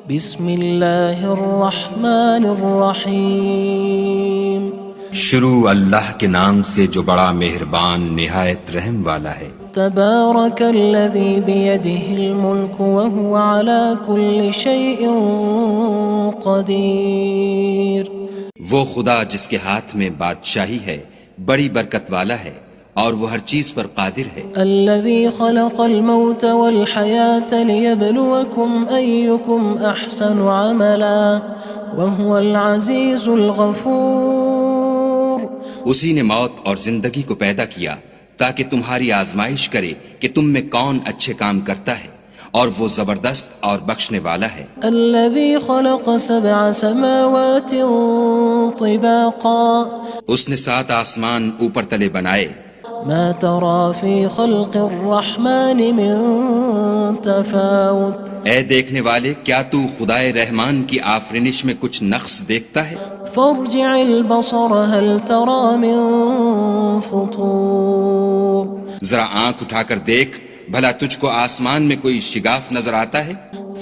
بسم اللہ الرحمن الرحیم شروع اللہ کے نام سے جو بڑا مہربان نہایت رحم والا ہے۔ تبارک الذی بیدہ الملک وہو علی کل شیء قدیر۔ وہ خدا جس کے ہاتھ میں بادشاہی ہے بڑی برکت والا ہے اور وہ ہر چیز پر قادر ہے۔ الذي خلق الموت والحياة ليبلوكم أيكم أحسن عملا وهو العزيز الغفور۔ اسی نے موت اور زندگی کو پیدا کیا تاکہ تمہاری آزمائش کرے کہ تم میں کون اچھے کام کرتا ہے، اور وہ زبردست اور بخشنے والا ہے۔ الذي خلق 7 سماوات طباقا۔ اس نے 7 آسمان اوپر تلے بنائے۔ ما ترى في خلق الرحمن من تفاوت۔ اے دیکھنے والے، کیا تو خدائے رحمان کی آفرینش میں کچھ نقص دیکھتا ہے؟ فارجع البصر هل ترى من فطور۔ ذرا آنکھ اٹھا کر دیکھ، بھلا تجھ کو آسمان میں کوئی شگاف نظر آتا ہے؟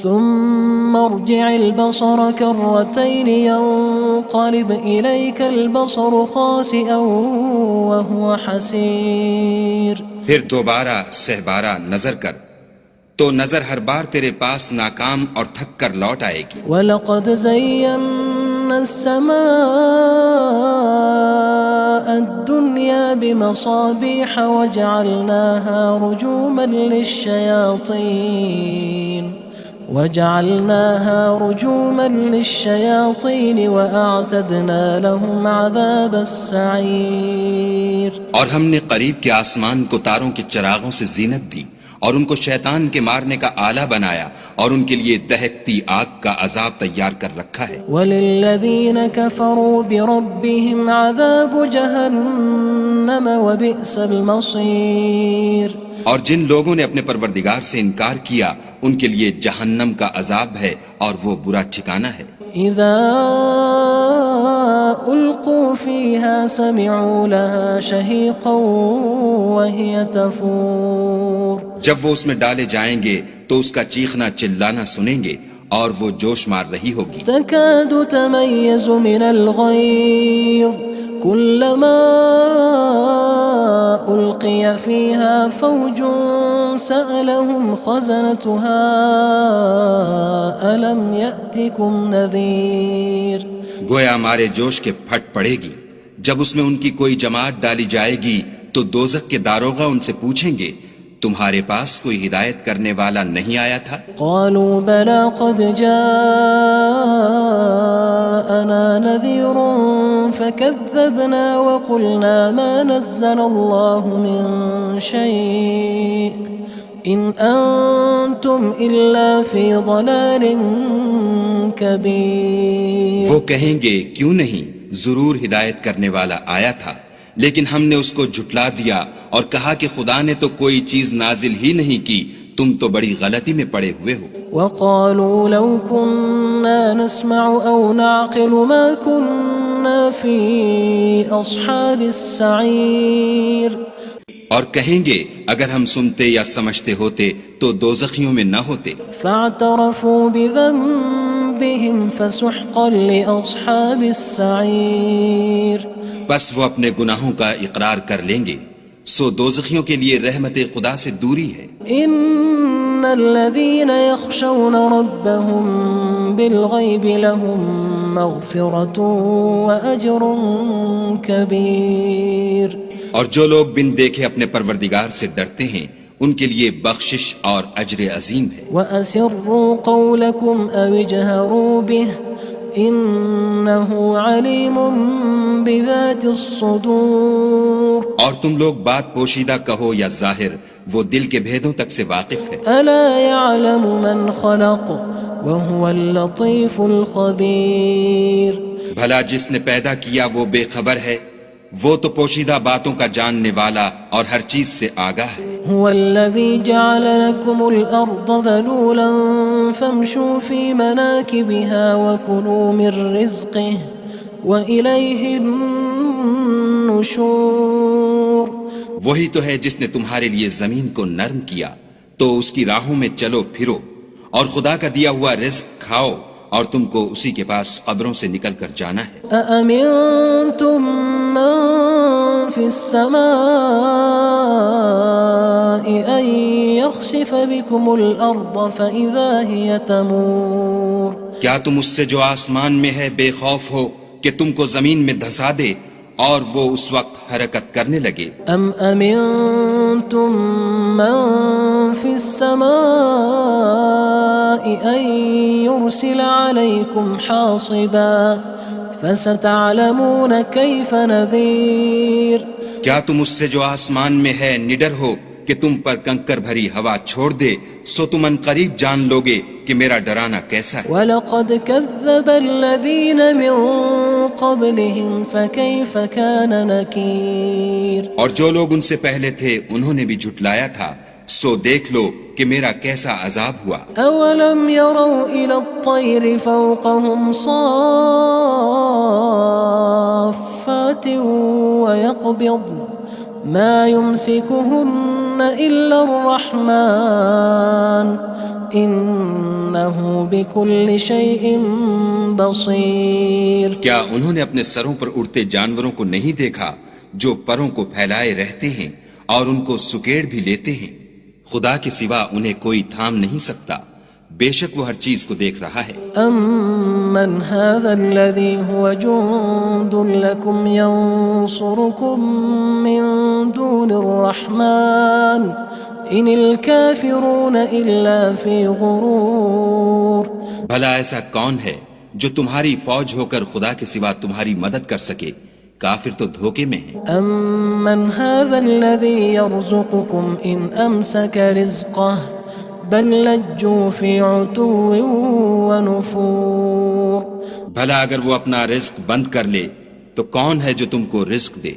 ثم ارجع البصر كرتين ينقلب إليك البصر خاسئا وهو حسير۔ پھر دوبارہ سہبارہ نظر کر تو نظر ہر بار تیرے پاس ناکام اور تھک کر لوٹ آئے گی۔ وَلَقَدْ زَيَّنَّا السَّمَاءَ الدُّنْيَا بِمَصَابِيحَ وَجَعَلْنَاهَا رُجُومًا لِلشَّيَاطِينِ وَأَعْتَدْنَا لَهُمْ عَذَابَ السَّعِيرِ۔ اور ہم نے قریب کے آسمان کو تاروں کے چراغوں سے زینت دی اور ان کو شیطان کے مارنے کا آلہ بنایا، اور ان کے لیے دہکتی آگ کا عذاب تیار کر رکھا ہے۔ وَلِلَّذِينَ كَفَرُوا بِرَبِّهِمْ عَذَابُ جَهَنَّمَ وَبِئْسَ الْمَصِيرُ۔ اور جن لوگوں نے اپنے پروردگار سے انکار کیا ان کے لیے جہنم کا عذاب ہے اور وہ برا ٹھکانہ ہے۔ اذا القوا فيها سمعوا لها شهيقا وهي تفور۔ جب وہ اس میں ڈالے جائیں گے تو اس کا چیخنا چلانا سنیں گے اور وہ جوش مار رہی ہوگی۔ تكاد تميز من الغيظ كلما ألقي فيها فوج سألهم خزنتها ألم يأتكم نذير۔ گویا مارے جوش کے پھٹ پڑے گی۔ جب اس میں ان کی کوئی جماعت ڈالی جائے گی تو دوزخ کے داروغہ ان سے پوچھیں گے تمہارے پاس کوئی ہدایت کرنے والا نہیں آیا تھا؟ قالوا بلى قد جاءنا نذير فكذبنا وقلنا ما نزل الله من شيء إن أنتم إلا في ضلال كبير۔ وہ کہیں گے کیوں نہیں، ضرور ہدایت کرنے والا آیا تھا، لیکن ہم نے اس کو جھٹلا دیا اور کہا کہ خدا نے تو کوئی چیز نازل ہی نہیں کی، تم تو بڑی غلطی میں پڑے ہوئے ہو۔ وقالوا لو كنا نسمع أو نعقل ما كنا في أصحاب السعير۔ اور کہیں گے اگر ہم سنتے یا سمجھتے ہوتے تو دوزخیوں میں نہ ہوتے۔ فاعترفوا بذنبهم فسحقا لأصحاب السعير۔ بس وہ اپنے گناہوں کا اقرار کر لیں گے، سو دوزخیوں کے لیے رحمت خدا سے دوری ہے۔ ان الذين يخشون ربهم بالغيب لهم مغفرة وأجر كبير۔ اور جو لوگ بن دیکھے اپنے پروردگار سے ڈرتے ہیں ان کے لیے بخشش اور اجر عظیم ہے۔ وَأَسِرُّوا قَوْلَكُمْ أَوِ اجْهَرُوا بِهِ إِنَّهُ عَلِيمٌ بِذَاتِ الصُّدُورِ۔ اور تم لوگ بات پوشیدہ کہو یا ظاہر، وہ دل کے بھیدوں تک سے واقف ہے۔ أَلَا يَعْلَمُ مَنْ خَلَقَ وَهُوَ اللَّطِيفُ الْخَبِيرُ۔ بھلا جس نے پیدا کیا وہ بے خبر ہے، وہ تو پوشیدہ باتوں کا جاننے والا اور ہر چیز سے آگاہ ہے۔ هو الذي جعل لكم الأرض ذلولا فامشوا في مناكبها وكلوا من رزقه وإليه النشور۔ وہی تو ہے جس نے تمہارے لیے زمین کو نرم کیا تو اس کی راہوں میں چلو پھرو اور خدا کا دیا ہوا رزق کھاؤ اور تم کو اسی کے پاس قبروں سے نکل کر جانا ہے۔ أأمنتم من في السماء أن يخسف بكم الأرض فإذا هي تمور کیا تم اس سے جو آسمان میں ہے بے خوف ہو کہ تم کو زمین میں دھسا دے اور وہ اس وقت حرکت کرنے لگے؟ أم أمنتم من في السماء أن يرسل عليكم حاصبا فستعلمون كيف نذير کیا تم اس سے جو آسمان میں ہے نڈر ہو کہ تم پر کنکر بھری ہوا چھوڑ دے، سو تم ان قریب جان لوگے کہ میرا ڈرانا کیسا ہے۔ وَلَقَدْ كَذَّبَ الَّذِينَ مِن قَبْلِهِمْ فَكَيْفَ كَانَ نَكِيرٌ اور جو لوگ ان سے پہلے تھے انہوں نے بھی جھٹلایا تھا، سو دیکھ لو کہ میرا کیسا عذاب ہوا۔ أَوَلَمْ يَرَوْا إِلَى الطَّيْرِ فَوْقَهُمْ صَافَّاتٍ وَيَقْبِضْنَ مَا يُمْسِكُهُنَّ إِلَّا الرَّحْمَنُ إِنَّهُ بِكُلِّ شَيْءٍ بَصِيرٌ کیا انہوں نے اپنے سروں پر اڑتے جانوروں کو نہیں دیکھا جو پروں کو پھیلائے رہتے ہیں اور ان کو سکیڑ بھی لیتے ہیں؟ خدا کے سوا انہیں کوئی تھام نہیں سکتا، بے شک وہ ہر چیز کو دیکھ رہا ہے۔ أَمَّنْ هَذَا الَّذِي هُوَ جُندٌ لَكُمْ يَنصُرُكُم مِّن دُونِ الرَّحْمَنِ إِنِ الْكَافِرُونَ إِلَّا فِي غُرُورٍ بھلا ایسا کون ہے جو تمہاری فوج ہو کر خدا کے سوا تمہاری مدد کر سکے؟ کافر تو دھوکے میں ہیں۔ أَمَّنْ هَذَا الَّذِي يَرْزُقُكُمْ إِنْ أَمْسَكَ رِزْقَهُ بَلْ لَجُّوا فِي عُتُوٍّ وَنُفُورٍ بھلا اگر وہ اپنا رزق بند کر لے تو کون ہے جو تم کو رزق دے؟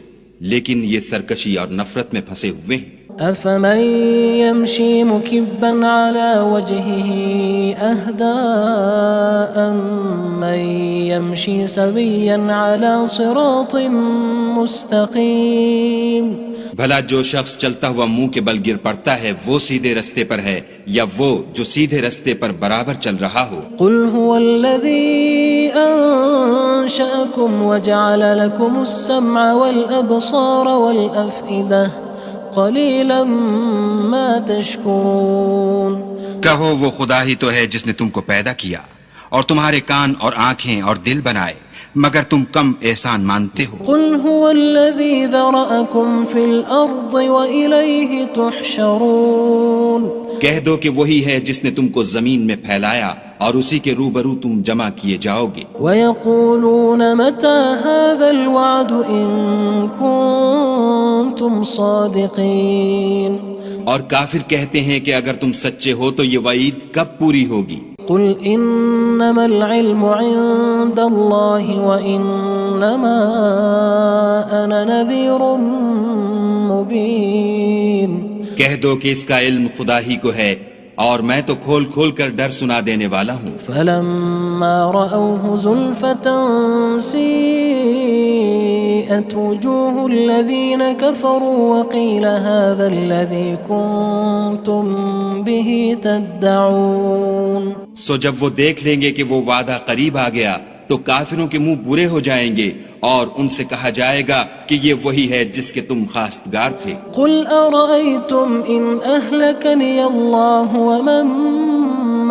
لیکن یہ سرکشی اور نفرت میں پھنسے ہوئے ہیں۔ أَفَمَن يَمْشِي مُكِبًّا عَلَى وَجْهِهِ أَهْدَىٰ أَمَّن يَمْشِي سَوِيًّا عَلَى صِرَاطٍ مُّسْتَقِيمٍ بھلا جو شخص چلتا ہوا منہ کے بل گر پڑتا ہے وہ سیدھے رستے پر ہے یا وہ جو سیدھے رستے پر برابر چل رہا ہو؟ قُلْ هُوَ الَّذِي أَنشَأَكُمْ وَجَعَلَ لَكُمُ السَّمْعَ وَالْأَبْصَارَ وَالْأَفْئِدَةَ قَلِيلًا مَا تَشْكُرُونَ کہو وہ خدا ہی تو ہے جس نے تم کو پیدا کیا اور تمہارے کان اور آنکھیں اور دل بنائے، مگر تم کم احسان مانتے ہو۔ قُلْ هُوَ الَّذِي ذَرَأَكُمْ فِي الْأَرْضِ وَإِلَيْهِ تُحْشَرُونَ کہہ دو کہ وہی ہے جس نے تم کو زمین میں پھیلایا اور اسی کے روبرو تم جمع کیے جاؤ گے۔ وَيَقُولُونَ مَتَى هَذَا الْوَعْدُ إِن كُنتُمْ صَادِقِينَ اور کافر کہتے ہیں کہ اگر تم سچے ہو تو یہ وعید کب پوری ہوگی؟ قُلْ إِنَّمَا الْعِلْمُ عِندَ اللَّهِ وَإِنَّمَا أَنَا نَذِيرٌ مُّبِينٌ کہہ دو کہ اس کا علم خدا ہی کو ہے اور میں تو کھول کھول کر ڈر سنا دینے والا ہوں۔ فَلَمَّا رَأَوْهُ زُلْفَةً سِيئَتْ وُجُوهُ الَّذِينَ كَفَرُوا وَقِيلَ هَذَا الَّذِي كُنتُم بِهِ تَدَّعُونَ سو جب وہ دیکھ لیں گے کہ وہ وعدہ قریب آ گیا تو کافروں کے منہ برے ہو جائیں گے اور ان سے کہا جائے گا کہ یہ وہی ہے جس کے تم خواستگار تھے۔ قُلْ أَرَأَيْتُمْ إِنْ أَهْلَكَنِيَ اللَّهُ وَمَن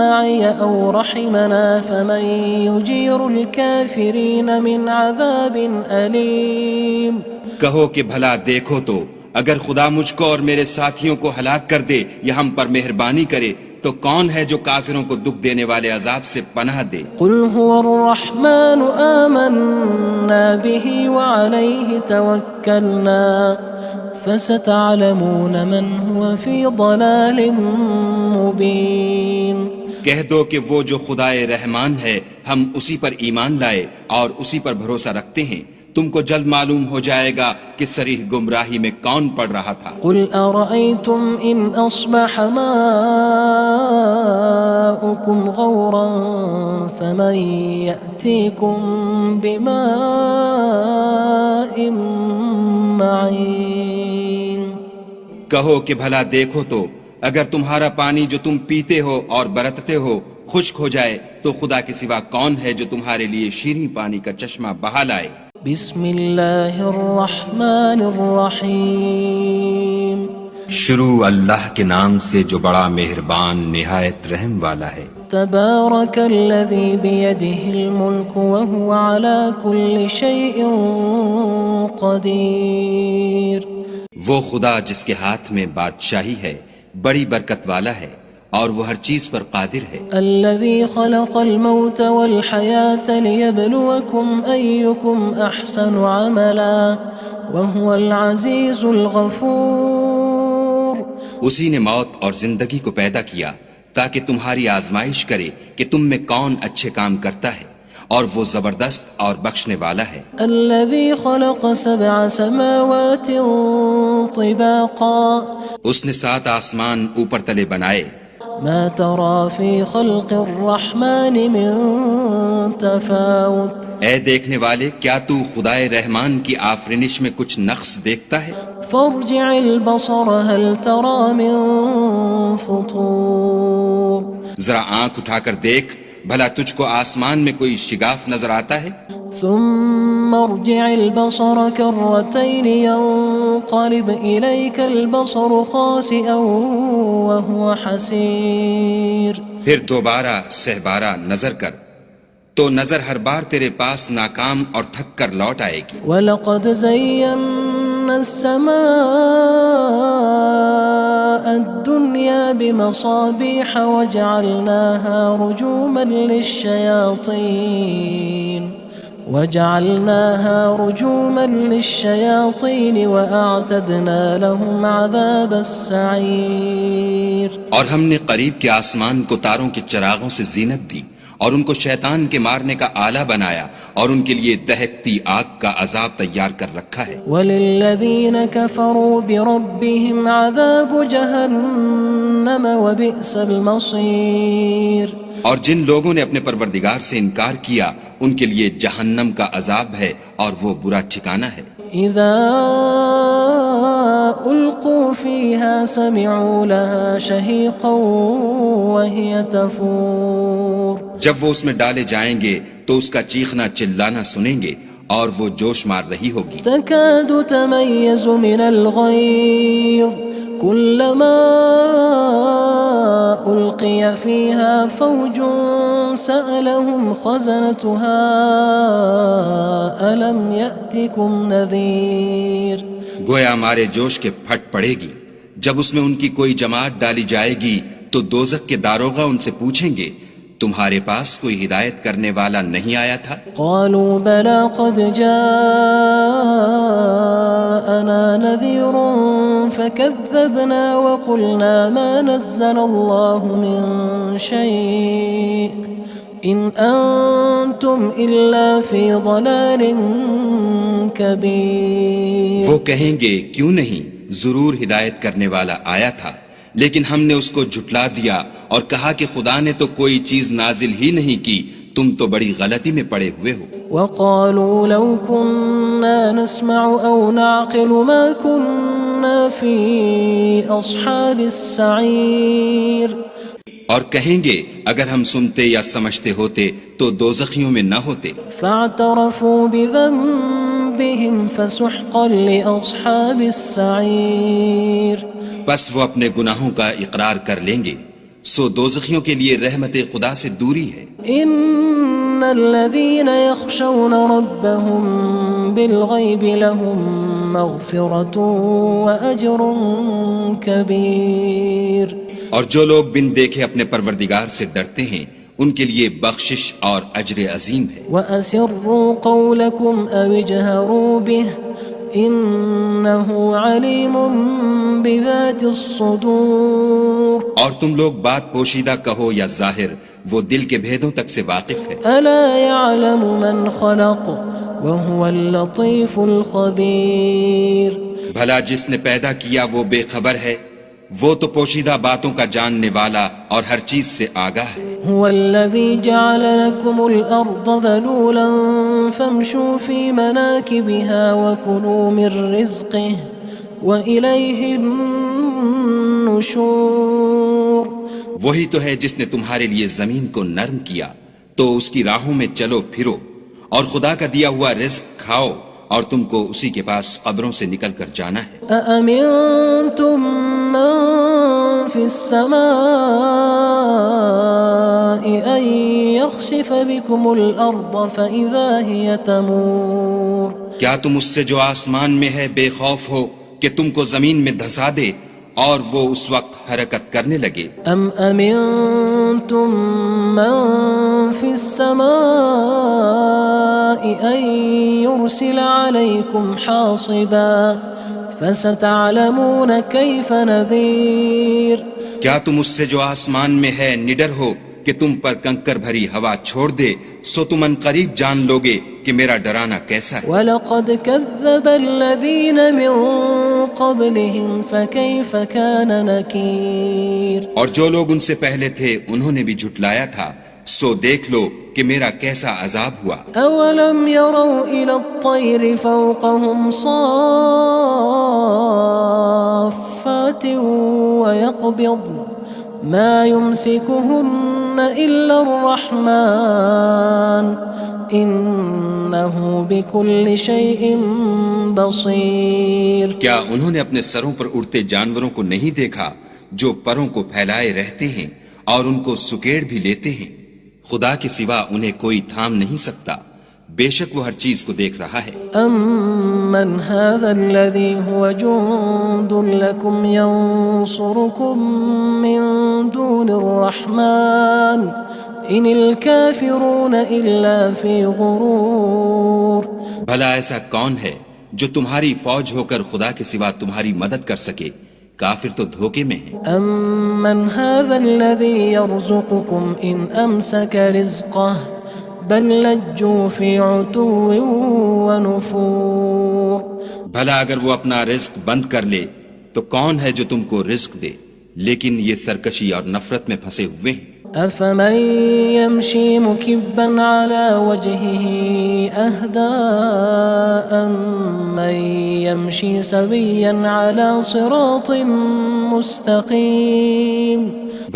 مَّعِيَ أَوْ رَحِمَنَا فَمَن يُجِيرُ الْكَافِرِينَ مِنْ عَذَابٍ أَلِيمٍ کہو کہ بھلا دیکھو تو اگر خدا مجھ کو اور میرے ساتھیوں کو ہلاک کر دے یا ہم پر مہربانی کرے تو کون ہے جو کافروں کو دکھ دینے والے عذاب سے پناہ دے؟ قُلْ هُوَ الرَّحْمَنُ آمَنَّا بِهِ وَعَلَيْهِ تَوَكَّلْنَا فَسَتَعْلَمُونَ مَنْ هُوَ فِي ضَلَالٍ مُّبِينٍ کہہ دو کہ وہ جو خدائے رحمان ہے ہم اسی پر ایمان لائے اور اسی پر بھروسہ رکھتے ہیں، تم کو جلد معلوم ہو جائے گا کہ صریح گمراہی میں کون پڑ رہا تھا۔ قُلْ أَرَأَيْتُمْ إِنْ أَصْبَحَ مَاؤُكُمْ غَوْرًا فَمَن يَأْتِيكُم بِمَاءٍ مَّعِينٍ کہو کہ بھلا دیکھو تو اگر تمہارا پانی جو تم پیتے ہو اور برتتے ہو خشک ہو جائے تو خدا کے سوا کون ہے جو تمہارے لیے شیریں پانی کا چشمہ بہا لائے؟ بسم اللہ الرحمن الرحیم شروع اللہ کے نام سے جو بڑا مہربان نہایت رحم والا ہے۔ تبارک الذی بیدہ الملک وہو علی کل شیء قدیر۔ وہ خدا جس کے ہاتھ میں بادشاہی ہے بڑی برکت والا ہے اور وہ ہر چیز پر قادر ہے۔ الذي خلق الموت والحياة ليبلوكم أيكم أحسن عملا وهو العزيز الغفور۔ اسی نے موت اور زندگی کو پیدا کیا تاکہ تمہاری آزمائش کرے کہ تم میں کون اچھے کام کرتا ہے، اور وہ زبردست اور بخشنے والا ہے۔ الذي خلق 7 سماوات طباقا۔ اس نے 7 آسمان اوپر تلے بنائے۔ ما ترى في خلق الرحمن من تفاوت۔ اے دیکھنے والے، کیا تو خدائے رحمان کی آفرینش میں کچھ نقص دیکھتا ہے؟ فارجع البصر هل ترى من فطور۔ ذرا آنکھ اٹھا کر دیکھ، بھلا تجھ کو آسمان میں کوئی شگاف نظر آتا ہے؟ ثم ارجع البصر كرتين ينقلب إليك البصر خاسئا وهو حسير۔ پھر دوبارہ سہبارہ نظر کر تو نظر ہر بار تیرے پاس ناکام اور تھک کر لوٹ آئے گی۔ وَلَقَدْ زَيَّنَّا السَّمَاءَ الدُّنْيَا بِمَصَابِيحَ وَجَعَلْنَاهَا رُجُومًا لِلشَّيَاطِينِ وَأَعْتَدْنَا لَهُمْ عَذَابَ السَّعِيرِ۔ اور ہم نے قریب کے آسمان کو تاروں کے چراغوں سے زینت دی اور ان کو شیطان کے مارنے کا آلہ بنایا، اور ان کے لیے دہکتی آگ کا عذاب تیار کر رکھا ہے۔ وَلِلَّذِينَ كَفَرُوا بِرَبِّهِمْ عَذَابُ جَهَنَّمَ وَبِئْسَ الْمَصِيرُ۔ اور جن لوگوں نے اپنے پروردگار سے انکار کیا ان کے لیے جہنم کا عذاب ہے اور وہ برا ٹھکانہ ہے۔ اذا القوا فيها سمعوا لها شهيقا وهي تفور۔ جب وہ اس میں ڈالے جائیں گے تو اس کا چیخنا چلانا سنیں گے اور وہ جوش مار رہی ہوگی۔ تكاد تميز من الغيظ كلما ألقي فيها فوج سألهم خزنتها ألم يأتكم نذير۔ گویا ہمارے جوش کے پھٹ پڑے گی جب اس میں ان کی کوئی جماعت ڈالی جائے گی تو دوزخ کے داروغہ ان سے پوچھیں گے تمہارے پاس کوئی ہدایت کرنے والا نہیں آیا تھا؟ قالوا بلى قد جاءنا نذير فكذبنا وقلنا ما نزل الله من شيء إن أنتم إلا في ضلال كبير۔ وہ کہیں گے کیوں نہیں، ضرور ہدایت کرنے والا آیا تھا، لیکن ہم نے اس کو جھٹلا دیا اور کہا کہ خدا نے تو کوئی چیز نازل ہی نہیں کی، تم تو بڑی غلطی میں پڑے ہوئے ہو۔ وقالوا لو كنا نسمع أو نعقل ما كنا في أصحاب السعير۔ اور کہیں گے اگر ہم سنتے یا سمجھتے ہوتے تو دوزخیوں میں نہ ہوتے۔ فاعترفوا بذنبهم فسحقا لأصحاب السعير۔ بس وہ اپنے گناہوں کا اقرار کر لیں گے، سو دوزخیوں کے لیے رحمت خدا سے دوری ہے۔ ان الذين يخشون ربهم بالغيب لهم مغفرة وأجر كبير۔ اور جو لوگ بن دیکھے اپنے پروردگار سے ڈرتے ہیں ان کے لیے بخشش اور اجر عظیم ہے۔ وَأَسِرُّوا قَوْلَكُمْ أَوِ اجْهَرُوا بِهِ إِنَّهُ عَلِيمٌ بِذَاتِ الصُّدُورِ۔ اور تم لوگ بات پوشیدہ کہو یا ظاہر، وہ دل کے بھیدوں تک سے واقف ہے۔ أَلَا يَعْلَمُ مَنْ خَلَقَ وَهُوَ اللَّطِيفُ الْخَبِيرُ۔ بھلا جس نے پیدا کیا وہ بے خبر ہے، وہ تو پوشیدہ باتوں کا جاننے والا اور ہر چیز سے آگاہ ہے۔ هو الذي جعل لكم الأرض ذلولا فامشوا في مناكبها وكلوا من رزقه وإليه النشور۔ النشور وہی تو ہے جس نے تمہارے لیے زمین کو نرم کیا تو اس کی راہوں میں چلو پھرو، اور خدا کا دیا ہوا رزق کھاؤ، اور تم کو اسی کے پاس قبروں سے نکل کر جانا ہے۔ أأمنتم من في السماء أن يخسف بكم الأرض فإذا هي تمور کیا تم اس سے جو آسمان میں ہے بے خوف ہو کہ تم کو زمین میں دھسا دے اور وہ اس وقت حرکت کرنے لگے؟ أم أمنتم من في السماء أن يرسل عليكم حاصبا فستعلمون كيف نذير کیا تم اس سے جو آسمان میں ہے نڈر ہو کہ تم پر کنکر بھری ہوا چھوڑ دے، سو تم ان قریب جان لوگے کہ میرا ڈرانا کیسا ہے۔ وَلَقَدْ كَذَّبَ الَّذِينَ مِن قَبْلِهِمْ فَكَيْفَ كَانَ نَكِيرٌ اور جو لوگ ان سے پہلے تھے انہوں نے بھی جھٹلایا تھا، سو دیکھ لو کہ میرا کیسا عذاب ہوا۔ أَوَلَمْ يَرَوْا إِلَى الطَّيْرِ فَوْقَهُمْ صَافَّاتٍ وَيَقْبِضْنَ مَا يُمْسِكُهُنَّ إِلَّا الرَّحْمَنُ إِنَّهُ بِكُلِّ شَيْءٍ بَصِيرٌ کیا انہوں نے اپنے سروں پر اڑتے جانوروں کو نہیں دیکھا جو پروں کو پھیلائے رہتے ہیں اور ان کو سکیڑ بھی لیتے ہیں؟ خدا کے سوا انہیں کوئی تھام نہیں سکتا، بے شک وہ ہر چیز کو دیکھ رہا ہے۔ أَمَّنْ هَذَا الَّذِي هُوَ جُندٌ لَكُمْ يَنصُرُكُم مِّن دُونِ الرَّحْمَنِ إِنِ الْكَافِرُونَ إِلَّا فِي غُرُورٍ بھلا ایسا کون ہے جو تمہاری فوج ہو کر خدا کے سوا تمہاری مدد کر سکے؟ کافر تو دھوکے میں ہیں۔ أَمَّنْ هَذَا الَّذِي يَرْزُقُكُمْ إِنْ أَمْسَكَ رِزْقَهُ بَلْ لَجُّوا فِي عُتُوٍّ وَنُفُورٍ بھلا اگر وہ اپنا رزق بند کر لے تو کون ہے جو تم کو رزق دے؟ لیکن یہ سرکشی اور نفرت میں پھنسے ہوئے ہیں۔ أَفَمَن يَمْشِي مُكِبًّا عَلَى وَجْهِهِ أَهْدَىٰ أَمَّن يَمْشِي سَوِيًّا عَلَى صِرَاطٍ مُّسْتَقِيمٍ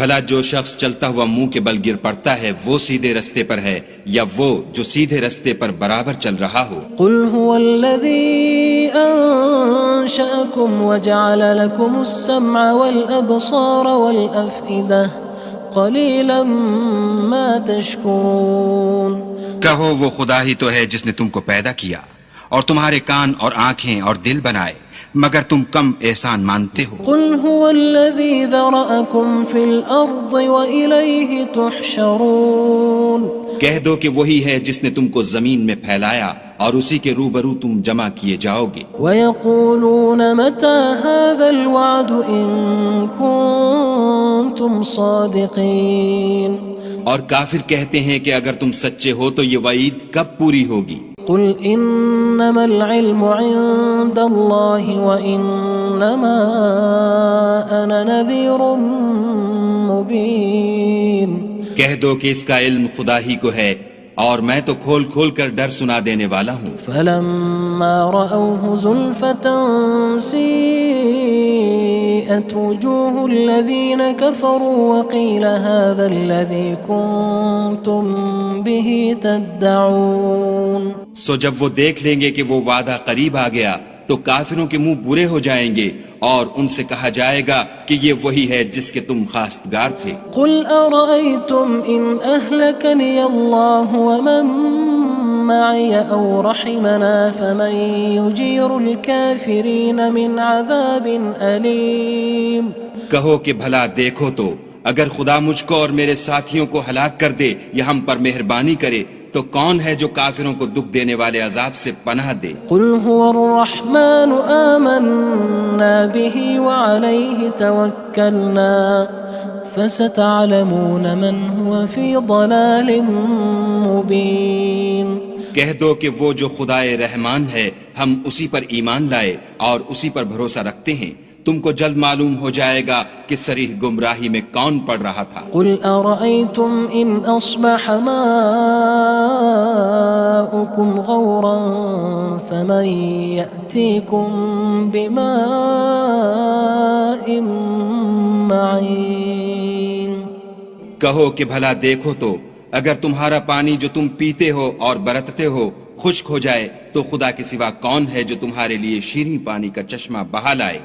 بھلا جو شخص چلتا ہوا منہ کے بل گر پڑتا ہے وہ سیدھے رستے پر ہے یا وہ جو سیدھے رستے پر برابر چل رہا ہو؟ قُلْ هُوَ الَّذِي أَنشَأَكُمْ وَجَعَلَ لَكُمُ السَّمْعَ وَالْأَبْصَارَ وَالْأَفْئِدَةَ قَلِيلًا مَا تَشْكُرُونَ کہو وہ خدا ہی تو ہے جس نے تم کو پیدا کیا اور تمہارے کان اور آنکھیں اور دل بنائے، مگر تم کم احسان مانتے ہو۔ قُلْ هُوَ الَّذِي ذَرَأَكُمْ فِي الْأَرْضِ وَإِلَيْهِ تُحْشَرُونَ کہہ دو کہ وہی ہے جس نے تم کو زمین میں پھیلایا اور اسی کے روبرو تم جمع کیے جاؤ گے۔ وَيَقُولُونَ مَتَى هَذَا الْوَعْدُ إِن كُنتُمْ صَادِقِينَ اور کافر کہتے ہیں کہ اگر تم سچے ہو تو یہ وعید کب پوری ہوگی؟ قُلْ إِنَّمَا الْعِلْمُ عِندَ اللَّهِ وَإِنَّمَا أَنَا نَذِيرٌ مُّبِينٌ کہہ دو کہ اس کا علم خدا ہی کو ہے اور میں تو کھول کھول کر ڈر سنا دینے والا ہوں۔ فَلَمَّا رَأَوْهُ زُلْفَةً سِيئَتْ وُجُوهُ الَّذِينَ كَفَرُوا وَقِيلَ هَذَا الَّذِي كُنتُم بِهِ تَدَّعُونَ سو جب وہ دیکھ لیں گے کہ وہ وعدہ قریب آ گیا تو کافروں کے منہ برے ہو جائیں گے اور ان سے کہا جائے گا کہ یہ وہی ہے جس کے تم خواستگار تھے۔ قُلْ أَرَأَيْتُمْ إِنْ أَهْلَكَنِيَ اللَّهُ وَمَن مَّعِيَ أَوْ رَحِمَنَا فَمَن يُجِيرُ الْكَافِرِينَ مِنْ عَذَابٍ أَلِيمٍ کہو کہ بھلا دیکھو تو اگر خدا مجھ کو اور میرے ساتھیوں کو ہلاک کر دے یا ہم پر مہربانی کرے تو کون ہے جو کافروں کو دکھ دینے والے عذاب سے پناہ دے؟ قُلْ هُوَ الرَّحْمَنُ آمَنَّا بِهِ وَعَلَيْهِ تَوَكَّلْنَا فَسَتَعْلَمُونَ مَنْ هُوَ فِي ضَلَالٍ مُّبِينٍ کہہ دو کہ وہ جو خدائے رحمان ہے ہم اسی پر ایمان لائے اور اسی پر بھروسہ رکھتے ہیں، تم کو جلد معلوم ہو جائے گا کہ صریح گمراہی میں کون پڑ رہا تھا۔ قُلْ أَرَأَيْتُمْ إِنْ أَصْبَحَ مَاؤُكُمْ غَوْرًا فَمَن يَأْتِيكُم بِمَاءٍ کہو کہ بھلا دیکھو تو اگر تمہارا پانی جو تم پیتے ہو اور برتتے ہو خشک ہو جائے تو خدا کے سوا کون ہے جو تمہارے لیے شیریں پانی کا چشمہ بہا لائے؟